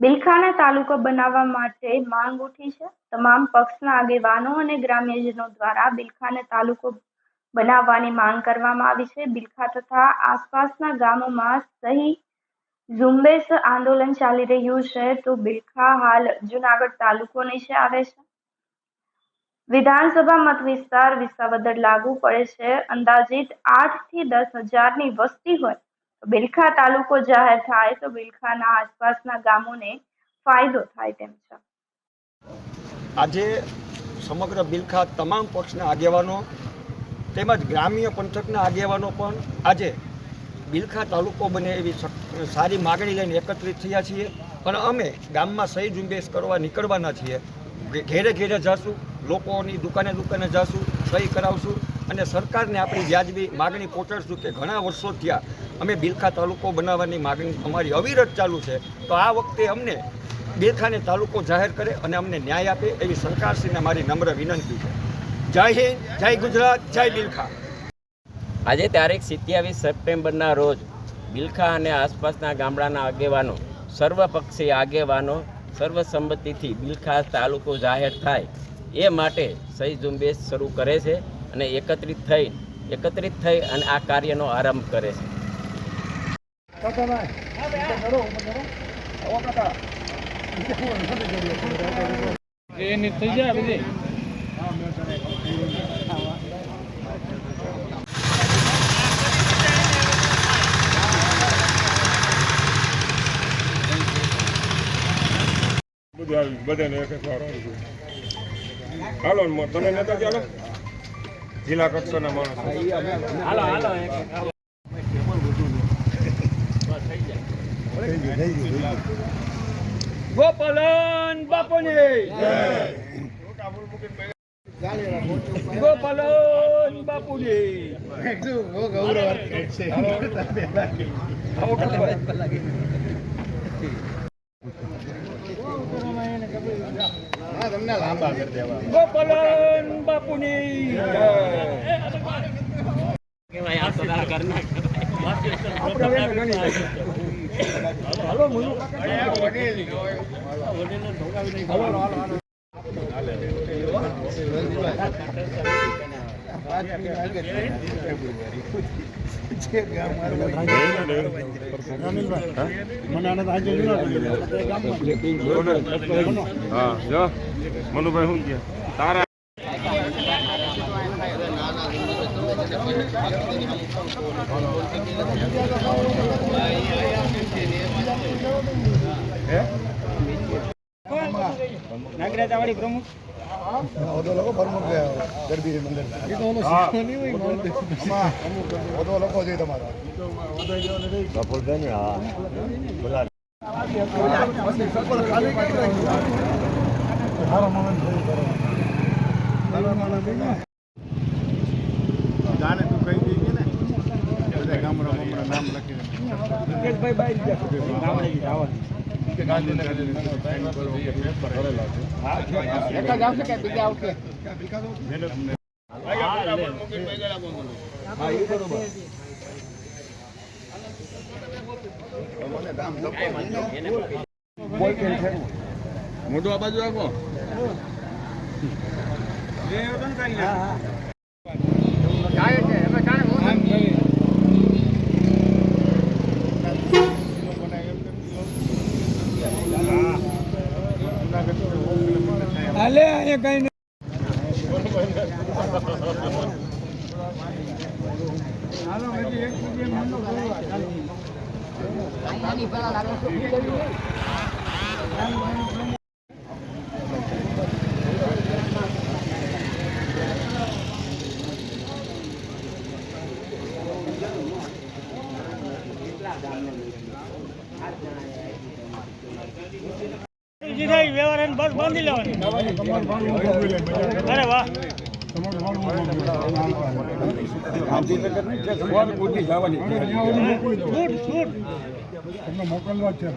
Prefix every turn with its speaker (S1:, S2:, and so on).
S1: બિલખાના તાલુકો બનાવવા માટે માંગ ઉઠી છે. તમામ પક્ષના આગેવાનો અને ગ્રામ્યજનો દ્વારા બિલખાને તાલુકો બનાવવાની માંગ કરવામાં આવી છે. બિલખા તથા આસપાસના ગામોમાં સહી ઝુંબેશ આંદોલન ચાલી રહ્યું છે. તો બિલખા હાલ જુનાગઢ તાલુકો નીચે આવે છે. વિધાનસભા મત વિસ્તાર વિસાવદર લાગુ પડે છે. અંદાજિત 8 થી 10,000ની વસ્તી હોય તો બિલખા તાલુકો જાહેર થાય તો બિલખાના આસપાસના ગામોને ફાયદો થાય તેમ છે.
S2: આજે સમગ્ર બિલખા તમામ પક્ષના આગેવાનો તેમજ ગ્રામ્ય પંથકના આગેવાનો પણ આજે બિલખા તાલુકો બને એવી સારી માગણી લઈને એકત્રિત થયા છીએ. પણ અમે ગામમાં સહી ઝુંબેશ કરવા નીકળવાના છીએ. ઘેરે ઘેરે જઈશું, લોકોની દુકાને દુકાને જઈશું, સહી કરાવશું અને સરકારને આપણી વ્યાજબી માગણી પહોંચાડશું કે ઘણા વર્ષો થયા અમે બિલખા તાલુકો બનાવવાની માગણી અમારી અવિરત ચાલુ છે. તો આ વખતે અમને બિલખાને તાલુકો જાહેર કરે અને અમને ન્યાય આપે એવી સરકારશ્રીને મારી નમ્ર વિનંતી છે. જય હિન્દ, જય ગુજરાત, જય બિલખા.
S3: આજે તારીખ 27 સપ્ટેમ્બરના રોજ બિલખા અને આસપાસના ગામડાના આગેવાનો, સર્વપક્ષીય આગેવાનો સર્વસંમતિથી બિલખા તાલુકો જાહેર થાય એ માટે સહી ઝુંબેશ શરૂ કરે છે અને એકત્રિત થઈ અને આ કાર્યનો આરંભ કરે છે.
S4: બધાને એક વાર હાલો તમે નેતા ચાલો જિલ્લા કક્ષાના માણસ
S2: ગોપાલન બાપુની ગોપાલન બાપુની ગોપાલન બાપુની
S4: મનુભાઈ શું કે તારા
S5: નાગરાજાવાડી પ્રમુખ
S6: પ્રમુખ ગરબી મંદિર લોકો છે તમારા જાણે તું કહી દઈએ ને બધા ગામડા નામ લખી
S4: મોટું આ બાજુ રાખો.
S5: હાલે અહીંયા કઈ નહીં. વ્યવહાર બસ બાંધી લેવાની. અરે વાહ, મોકલવા છે.